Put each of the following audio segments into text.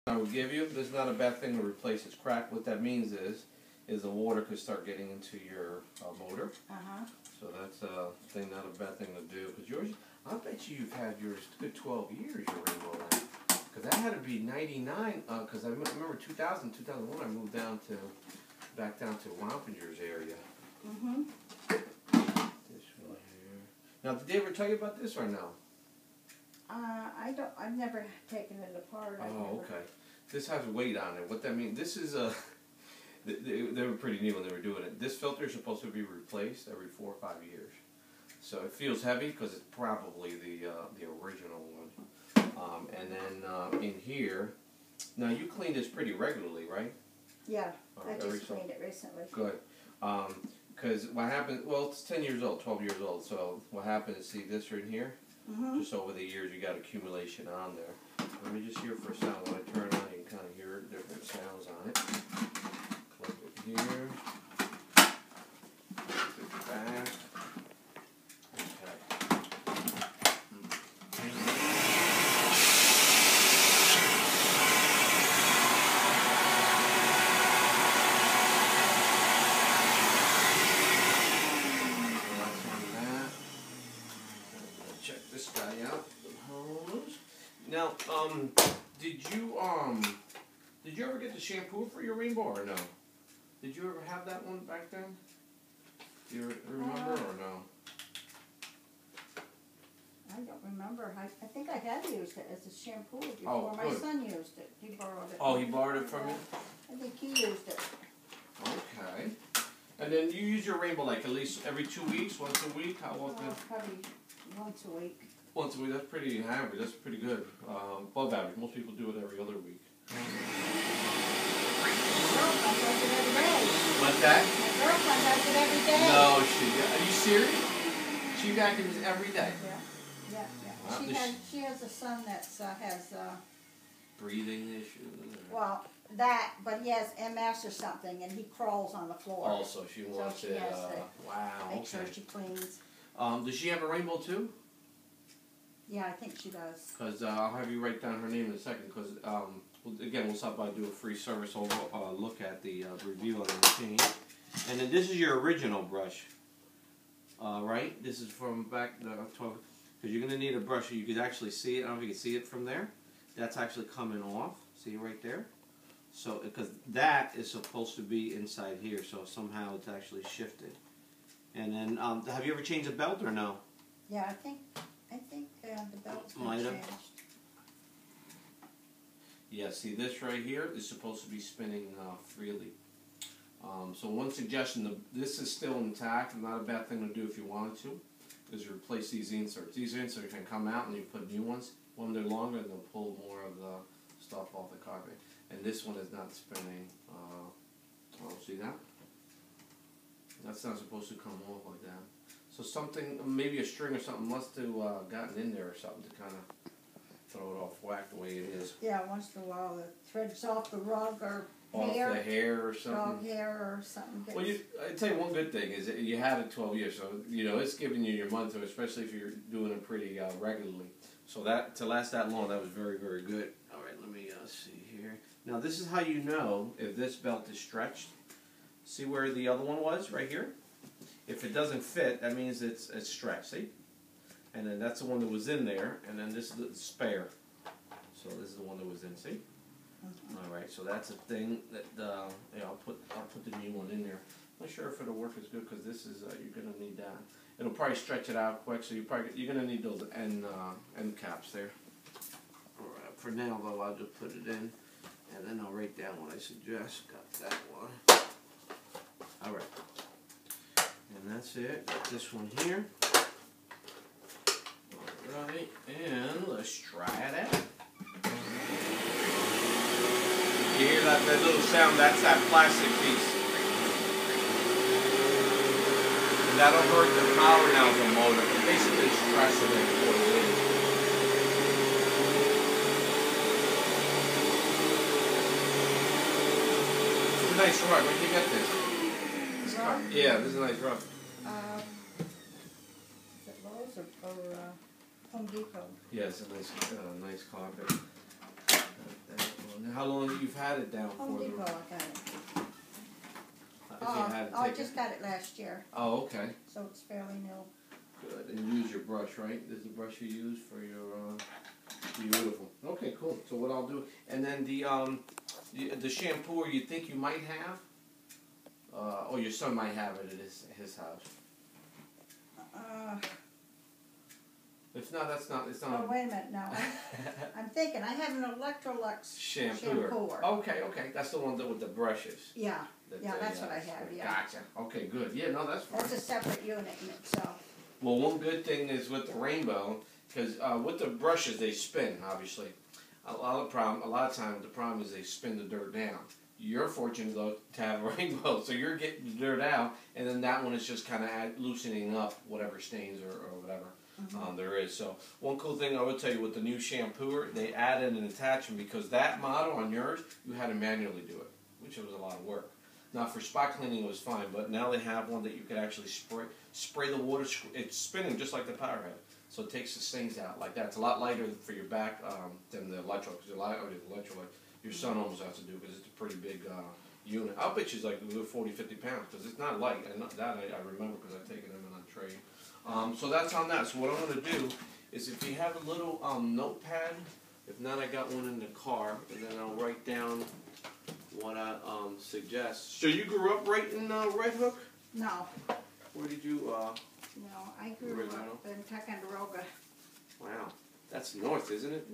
I would give you. This is not a bad thing to replace its crack. What that means is the water could start getting into your motor. So that's a thing, not a bad thing to do. Because yours, I bet you've had yours a good 12 years, your rainbow lamp. Because that had to be 99. Because I remember 2000, 2001, I moved back down to Wampinger's area. This one here. Now, did they ever tell you about this or no? I've never taken it apart. Oh, okay. This has weight on it. What that means, this is they were pretty new when they were doing it. This filter is supposed to be replaced every 4 or 5 years. So it feels heavy because it's probably the original one. And then in here, now you clean this pretty regularly, right? Yeah, I just cleaned it recently. Good. Because what happens, well, it's 10 years old, 12 years old. So what happens, see this right here? Just over the years, you got accumulation on there. Let me just hear it for a sound. When I turn it on, you can kind of hear different sounds on it. Clip it here. Clip it back. Check this guy out. Now, did you ever get the shampoo for your rainbow or no? Did you ever have that one back then? Do you remember or no? I don't remember. I think I had used it as a shampoo before. My son used it. He borrowed it. Oh, he borrowed it from you? I think he used it. Okay. And then you use your rainbow like at least every 2 weeks, once a week? How often? Probably once a week. Once a week, that's pretty average. That's pretty good. Above average. Most people do it every other week. My girlfriend does it every day. What's that? My girlfriend does it every day. No, are you serious? She vacuums every day? Yeah. Wow. She has a son that has breathing issues. Well, but he has MS or something, and he crawls on the floor. Also, she wants so she has to wow. Make sure she cleans. Does she have a rainbow too? Yeah, I think she does. Because I'll have you write down her name in a second. Because again, we'll stop by and do a free service. We'll look at the review on the machine. And then this is your original brush, right? This is from back the 12. Because you're going to need a brush. You could actually see it. I don't know if you can see it from there. That's actually coming off. See right there? So, because that is supposed to be inside here. So somehow it's actually shifted. And then, have you ever changed a belt or no? Yeah, I think the belt's been changed. Yeah, see this right here is supposed to be spinning freely. So one suggestion, this is still intact, not a bad thing to do if you wanted to, is replace these inserts. These inserts can come out and you put new ones. When they're longer, they'll pull more of the stuff off the carpet. And this one is not spinning. See that? That's not supposed to come off like that. So something, maybe a string or something must have gotten in there or something to kind of throw it off whack the way it is. Yeah, once in a while the threads off the rug or off the hair or something. Dog hair or something. Well, I tell you one good thing is that you had it 12 years, so it's giving you your month, especially if you're doing it pretty regularly. So to last that long, that was very, very good. All right, let me see here. Now this is how you know if this belt is stretched. See where the other one was right here? If it doesn't fit, that means it's stretched, see? And then that's the one that was in there, and then this is the spare. So this is the one that was in, see? Alright, so that's a thing that, I'll put the new one in there. I'm not sure if it'll work as good, because this is, you're going to need that. It'll probably stretch it out quick, so you're going to need those end caps there. Alright, for now, though, I'll just put it in, and then I'll write down what I suggest. Got that one. Alright. And that's it. Got this one here. Alright, and let's try it out. You hear that little sound? That's that plastic piece. And that'll hurt the power now of the motor. It basically stresses it for the wind. It's a nice rug. Where did you get this? Yeah, this is a nice rug. Is it Lowe's or Home Depot? Yeah, it's a nice carpet. That Now how long you've had it down Home for? Depot, I got it. I just got it last year. Oh, okay. So it's fairly new. Good. And you use your brush, right? This is the brush you use for your, beautiful. Okay, cool. So what I'll do, and then the shampoo you think you might have, or your son might have it at his house. If not, it's not. Oh, wait a minute now. I'm thinking, I have an Electrolux shampooer. Okay. That's the one with the brushes. Yeah, that's what I have, yeah. Gotcha. Okay, good. Yeah, no, that's fine. That's a separate unit in itself. Well, one good thing is with the rainbow, because with the brushes, they spin, obviously. A lot of times, the problem is they spin the dirt down. You're fortunate, though, to have a rainbow, so you're getting the dirt out, and then that one is just kind of loosening up whatever stains or whatever. There is. So one cool thing I would tell you with the new shampooer, they added an attachment because that model on yours, you had to manually do it, which was a lot of work. Now for spot cleaning it was fine, but now they have one that you could actually spray the water. It's spinning just like the power head, so it takes the stains out like that. It's a lot lighter for your back than the electro, because your son almost has to do because it's a pretty big unit. I'll bet you it's like a good 40, 50 pounds because it's not light, and that I remember because I've taken them in on trade. So that's on that. So what I'm going to do is if you have a little notepad, if not I got one in the car, and then I'll write down what I suggest. So you grew up right in Red Hook? No. Where did you? No, I grew up in Ticonderoga. Wow, that's north, isn't it?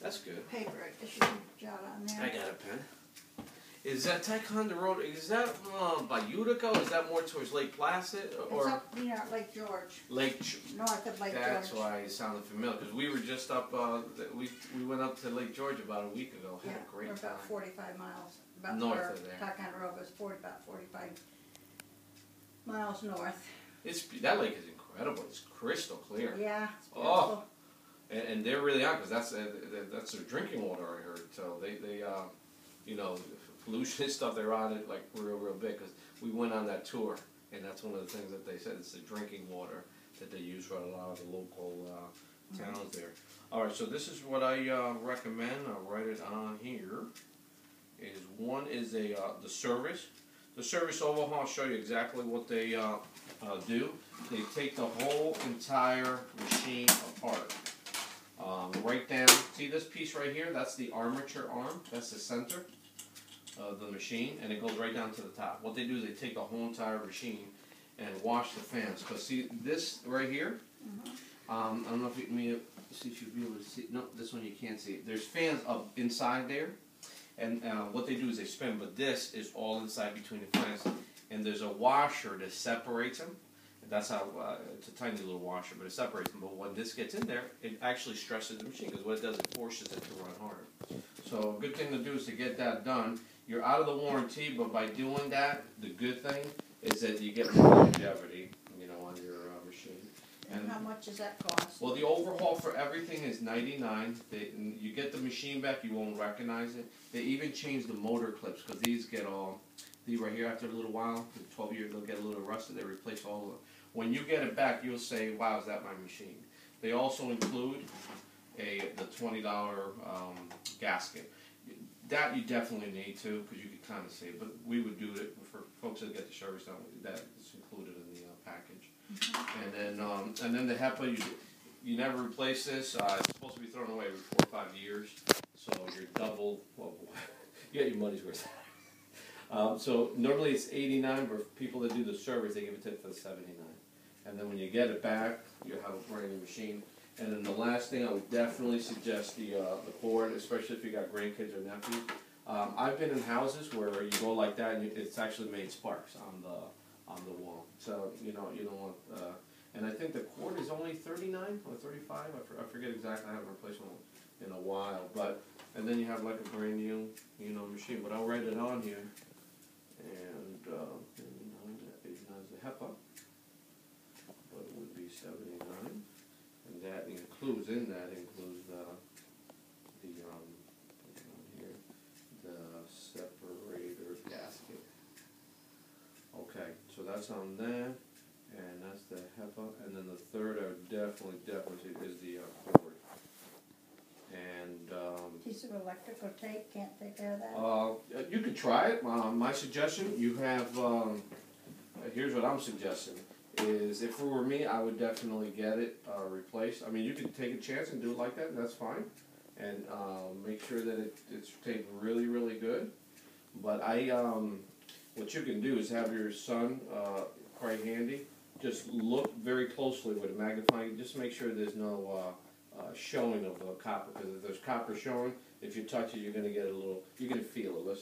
That's good. Paper, I guess you can jot on there. I got a pen. Is that Ticonderoga? Is that by Utica? Or is that more towards Lake Placid? Or it's up near Lake George. North of Lake George. That's why it sounded familiar, because we were just up. We went up to Lake George about a week ago. Had a great we're about 45 miles. About north of there. Ticonderoga is about 45 miles north. That lake is incredible. It's crystal clear. Yeah, it's beautiful. And they're really on, because that's their drinking water, I heard. So they you know, pollution and stuff, they're on it like real big, because we went on that tour, and that's one of the things that they said, it's the drinking water that they use for a lot of the local towns there. Alright, so this is what I recommend. I'll write it on here. One is the service. The service overhaul, I'll show you exactly what they do. They take the whole entire machine apart. Right down, see this piece right here? That's the armature arm. That's the center of the machine, and it goes right down to the top. What they do is they take the whole entire machine and wash the fans. Because see this right here? I don't know if you can see if you'll be able to see. No, this one you can't see. There's fans up inside there, and what they do is they spin. But this is all inside between the fans, and there's a washer that separates them. That's how, it's a tiny little washer, but it separates them. But when this gets in there, it actually stresses the machine, because what it does, it forces it to run harder. So a good thing to do is to get that done. You're out of the warranty, but by doing that, the good thing is that you get more longevity, you know, on your machine. And how much does that cost? Well, the overhaul for everything is $99. You get the machine back, you won't recognize it. They even change the motor clips, because these get all, these right here after a little while, 12 years, they'll get a little rusted. They replace all of them. When you get it back, you'll say, wow, is that my machine? They also include the $20 gasket. That you definitely need to, because you can kind of see it. But we would do it for folks that get the service done. That is included in the package. And then the HEPA, you never replace this. It's supposed to be thrown away every 4 or 5 years. So you're double, well, you get your money's worth. So normally it's $89, but for people that do the service, they give it to it for $79. And then when you get it back, you have a brand new machine. And then the last thing, I would definitely suggest the cord, especially if you got grandkids or nephews. I've been in houses where you go like that, and it's actually made sparks on the wall. So you don't want. And I think the cord is only $39 or $35. I forget exactly. I haven't replaced one in a while. And then you have like a brand new machine. But I'll write it on here. And 89 is the HEPA, but it would be $79, and that includes the separator gasket. Okay, so that's on there, and that's the HEPA, and then the third I would definitely say is the cord. And he's piece of electrical tape can't take care of that? You could try it. My suggestion, you have, here's what I'm suggesting, is if it were me, I would definitely get it replaced. I mean, you could take a chance and do it like that, and that's fine. And make sure that it's taped really, really good. But what you can do is have your son quite handy. Just look very closely with a magnifying, just make sure there's no showing of the copper, because if there's copper showing, if you touch it, you're going to get a little, you're going to feel it. Let's